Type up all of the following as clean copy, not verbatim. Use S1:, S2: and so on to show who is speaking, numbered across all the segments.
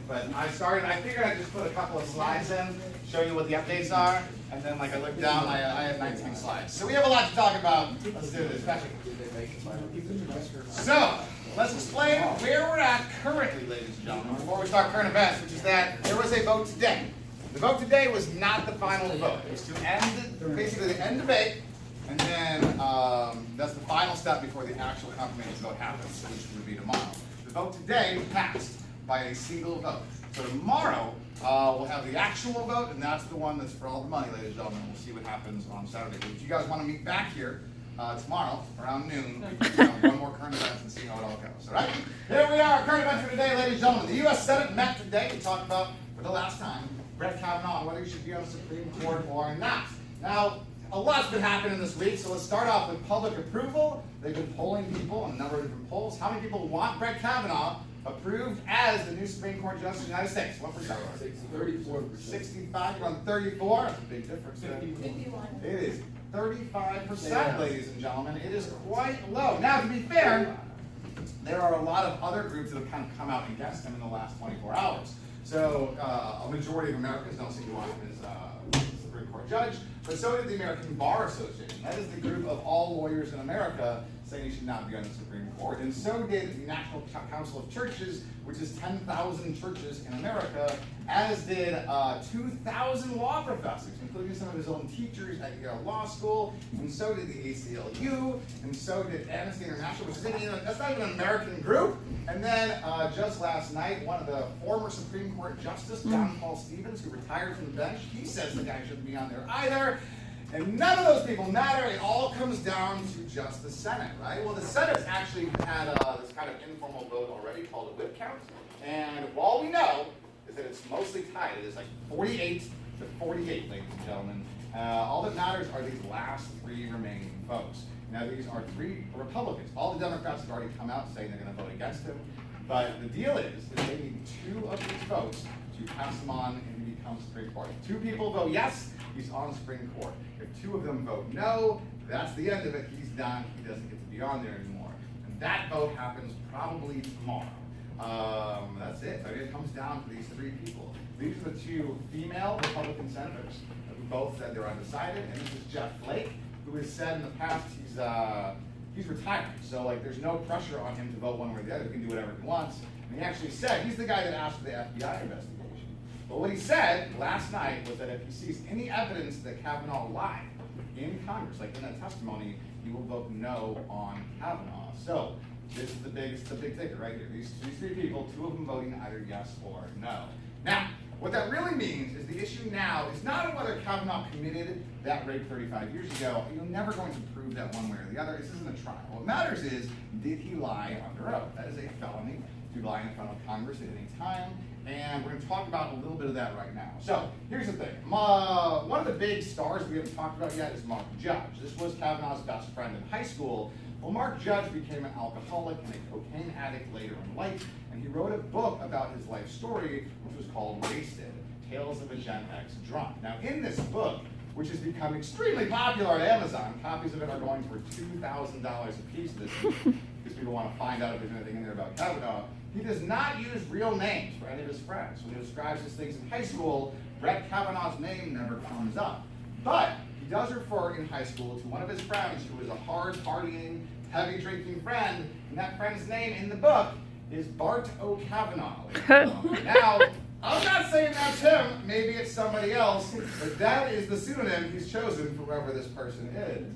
S1: But I figured I'd just put a couple of slides in, show you what the updates are, and then like I looked down, I had 19 slides. So we have a lot to talk about. Let's do this. Patrick. So, let's explain where we're at currently, ladies and gentlemen, before we start current events, which is that there was a vote today. The vote today was not the final vote. It was to end, basically the end debate, and then that's the final step before the actual confirmation vote happens, which would be tomorrow. The vote today passed by a single vote. So tomorrow, we'll have the actual vote, and that's the one that's for all the money, ladies and gentlemen. We'll see what happens on Saturday. But if you guys want to meet back here tomorrow, around noon, we can have one more current event and see how it all goes. All right? Here we are, current event for today, ladies and gentlemen. The U.S. Senate met today to talk about, for the last time, Brett Kavanaugh and whether he should be on the Supreme Court or not. Now, a lot's been happening this week, so let's start off with public approval. They've been polling people in a number of different polls. How many people want Brett Kavanaugh approved as the new Supreme Court Justice of the United States? What percent?
S2: 34%. 65,
S1: you're on 34. That's a big difference.
S2: 51.
S1: It is 35%, ladies and gentlemen. It is quite low. Now, to be fair, there are a lot of other groups that have kind of come out against him in the last 24 hours. So, a majority of Americans don't see who want him as Supreme Court judge, but so did the American Bar Association. That is the group of all lawyers in America saying he should not be on the Supreme Court. And so did the National Council of Churches, which is 10,000 churches in America, as did 2,000 law professors, including some of his own teachers at Yale Law School, and so did the ACLU, and so did Amnesty International, which is that's not even an American group. And then just last night, one of the former Supreme Court Justice, John Paul Stevens, who retired from the bench, he says the guy shouldn't be on there either. And none of those people matter. It all comes down to just the Senate, right? Well, the Senate's actually had this kind of informal vote already called a whip count. And all we know is that it's mostly tied. It is like 48 to 48, ladies and gentlemen. All that matters are these last three remaining votes. Now, these are three Republicans. All the Democrats have already come out saying they're going to vote against him. But the deal is that they need two of these votes to pass him on and he becomes Supreme Court. If two people vote yes, he's on the Supreme Court. If two of them vote no, that's the end of it. He's done. He doesn't get to be on there anymore. And that vote happens probably tomorrow. That's it. I mean, it comes down to these three people. These are the two female Republican senators who both said they're undecided. And this is Jeff Flake, who has said in the past he's retiring. So like, there's no pressure on him to vote one way or the other. He can do whatever he wants. And he actually said he's the guy that asked for the FBI investigation. But what he said last night was that if he sees any evidence that Kavanaugh lied in Congress, like in that testimony, he will vote no on Kavanaugh. So this is the big ticket right here. These three people, two of them voting either yes or no. Now, what that really means is the issue now is not whether Kavanaugh committed that rape 35 years ago. You're never going to prove that one way or the other. This isn't a trial. What matters is, did he lie under oath? That is a felony to lie in front of Congress at any time. And we're going to talk about a little bit of that right now. So here's the thing. One of the big stars we haven't talked about yet is Mark Judge. This was Kavanaugh's best friend in high school. Well, Mark Judge became an alcoholic and a cocaine addict later in life, and he wrote a book about his life story, which was called Wasted, Tales of a Gen X Drunk. Now, in this book, which has become extremely popular at Amazon, copies of it are going for $2,000 a piece this week, because people want to find out if there's anything in there about Kavanaugh. He does not use real names for any of his friends. When he describes his things in high school, Brett Kavanaugh's name never comes up. But he does refer in high school to one of his friends who is a hard partying, heavy drinking friend, and that friend's name in the book is Bart O'Kavanaugh. Now, I'm not saying that's him, maybe it's somebody else, but that is the pseudonym he's chosen for whoever this person is.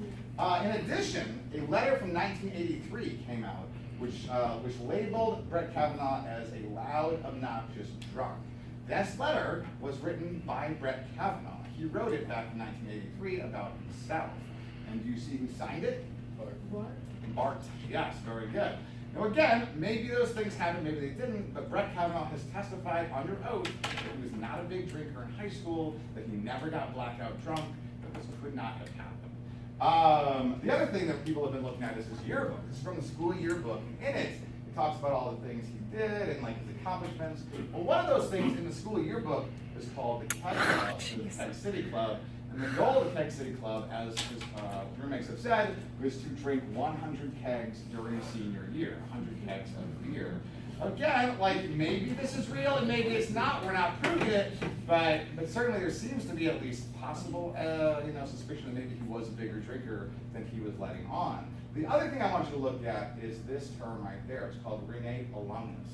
S1: In addition, a letter from 1983 came out which labeled Brett Kavanaugh as a loud, obnoxious drunk. This letter was written by Brett Kavanaugh. He wrote it back in 1983 about himself. And do you see who signed it? Bart. Yes, very good. Now again, maybe those things happened, maybe they didn't, but Brett Kavanaugh has testified under oath that he was not a big drinker in high school, that he never got blackout drunk, that this could not have happened. The other thing that people have been looking at is his yearbook. This is from the school yearbook, and in it, it talks about all the things he did and like his accomplishments. Well, one of those things in the school yearbook is called the Keg Club, the Keg City Club. And the goal of the Keg City Club, as his roommates have said, was to drink 100 kegs during senior year, 100 kegs every year. again, like maybe this is real and maybe it's not. We're not proving it, but certainly there seems to be at least possible, suspicion that maybe he was a bigger drinker than he was letting on. The other thing I want you to look at is this term right there. It's called Renate alumnus.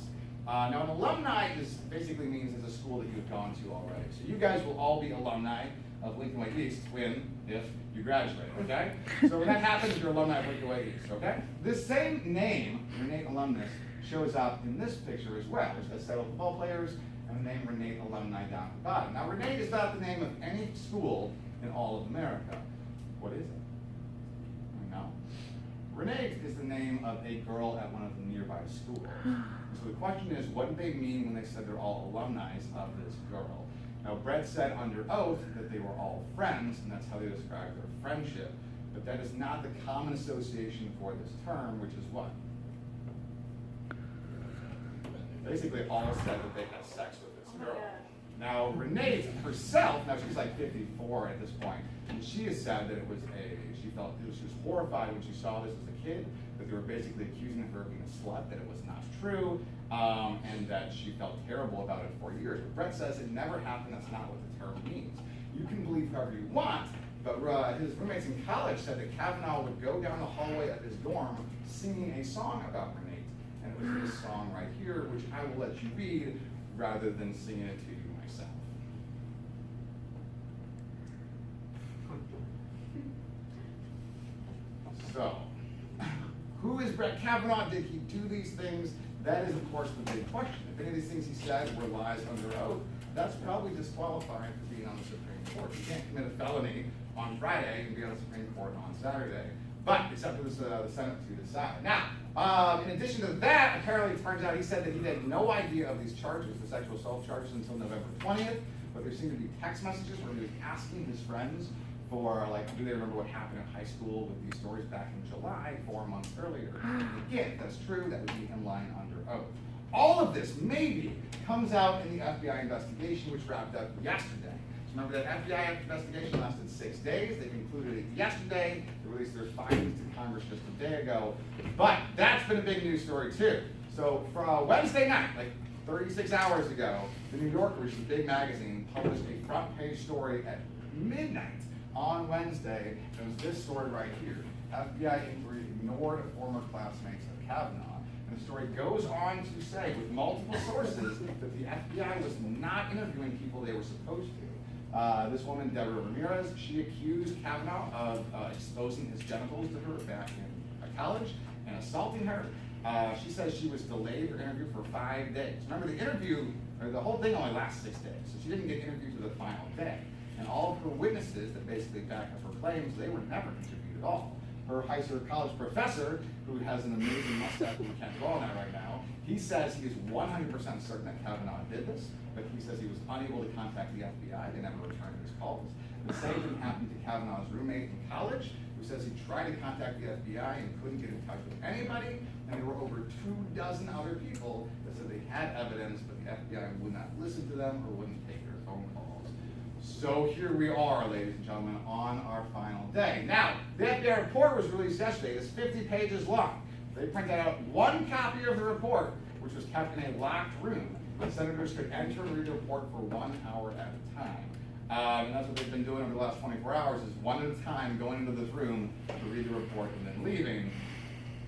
S1: Now, an alumni basically means it's a school that you've gone to already. So you guys will all be alumni of Lincoln Way East if you graduate, okay? So when that happens, you're alumni of Lincoln Way East, okay? This same name, Renate alumnus, shows up in this picture as well. There's several football players and the name Renate alumni down at the bottom. Now, Renate is not the name of any school in all of America. What is it? No. Renate is the name of a girl at one of the nearby schools. So the question is, what did they mean when they said they're all alumni of this girl? Now, Brett said under oath that they were all friends, and that's how they described their friendship. But that is not the common association for this term, which is what? Basically, all said that they had sex with this girl. Now, Renate herself, now she's like 54 at this point, and she has said that she was horrified when she saw this as a kid, that they were basically accusing her of being a slut, that it was not true, and that she felt terrible about it for years. But Brett says it never happened, that's not what the term means. You can believe however you want, but his roommates in college said that Kavanaugh would go down the hallway of his dorm singing a song about Renate. And it was this song right here, which I will let you read rather than singing it to you myself. So, who is Brett Kavanaugh? Did he do these things? That is, of course, the big question. If any of these things he said were lies under oath, that's probably disqualifying for being on the Supreme Court. You can't commit a felony on Friday and be on the Supreme Court on Saturday. But it's up to the Senate to decide. Now, in addition to that, apparently it turns out he said that he had no idea of these charges, the sexual assault charges, until November 20th. But there seemed to be text messages where he was asking his friends for, do they remember what happened in high school with these stories back in July, 4 months earlier. And again, if that's true, that would be in line under oath. All of this maybe comes out in the FBI investigation, which wrapped up yesterday. So remember that FBI investigation lasted 6 days. They concluded it yesterday. They released their findings to Congress just a day ago. But that's been a big news story too. So for Wednesday night, 36 hours ago, the New Yorker, which is a big magazine, published a front page story at midnight on Wednesday. It was this story right here. FBI inquiry ignored former classmates of Kavanaugh. And the story goes on to say, with multiple sources, that the FBI was not interviewing people they were supposed to. This woman, Deborah Ramirez, she accused Kavanaugh of exposing his genitals to her back in college and assaulting her. She says she was delayed her interview for 5 days. Remember, the whole thing only lasts 6 days, so she didn't get interviewed to the final day. And all of her witnesses that basically back up her claims, they were never interviewed at all. Her college professor, who has an amazing mustache we can't draw on that right now, he says he is 100% certain that Kavanaugh did this, but he says he was unable to contact the FBI. They never returned his calls. The same thing happened to Kavanaugh's roommate in college, who says he tried to contact the FBI and couldn't get in touch with anybody. And there were over 24 other people that said they had evidence, but the FBI would not listen to them or wouldn't take their phone calls. So here we are, ladies and gentlemen, on our final day. Now, the FBI report was released yesterday. It's 50 pages long. They printed out one copy of the report, which was kept in a locked room. The senators could enter and read the report for 1 hour at a time. And that's what they've been doing over the last 24 hours, is one at a time going into this room to read the report and then leaving.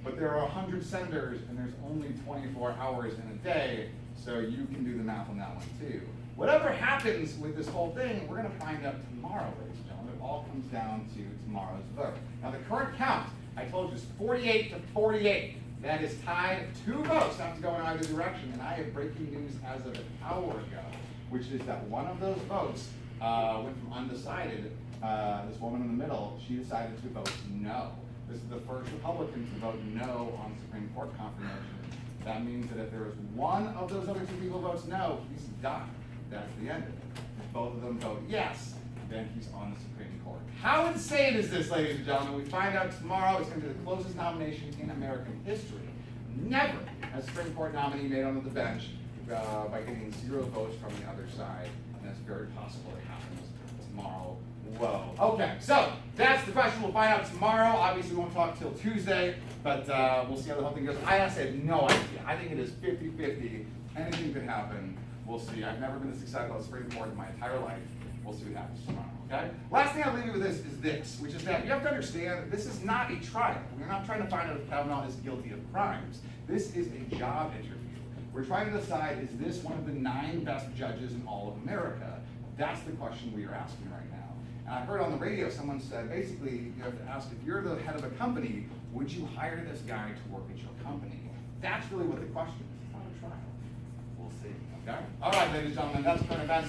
S1: But there are 100 senators, and there's only 24 hours in a day, so you can do the math on that one too. Whatever happens with this whole thing, we're going to find out tomorrow, ladies and gentlemen. It all comes down to tomorrow's vote. Now, the current count, I told you, is 48 to 48. That is tied 2 votes, not to go in either direction. And I have breaking news as of an hour ago, which is that one of those votes went from undecided. This woman in the middle, she decided to vote no. This is the first Republican to vote no on Supreme Court confirmation. That means that if there is one of those other 2 people votes no, he's done. That's the end of it. If both of them vote yes, then he's on the Supreme Court. How insane is this, ladies and gentlemen? We find out tomorrow. It's going to be the closest nomination in American history. Never has a Supreme Court nominee made onto the bench by getting 0 votes from the other side. And it's very possible it happens tomorrow. Whoa. Okay, so that's the question. We'll find out tomorrow. Obviously, we won't talk till Tuesday, but we'll see how the whole thing goes. I honestly have no idea. I think it is 50-50. Anything could happen. We'll see. I've never been this excited about the Supreme Court in my entire life. We'll see what happens tomorrow, okay? Last thing I'll leave you with is this, which is that you have to understand that this is not a trial. We're not trying to find out if Kavanaugh is guilty of crimes. This is a job interview. We're trying to decide, is this one of the 9 best judges in all of America? That's the question we are asking right now. And I heard on the radio someone said, basically, you have to ask, if you're the head of a company, would you hire this guy to work at your company? That's really what the question is. It's not a trial. We'll see, okay? All right, ladies and gentlemen, that's current events.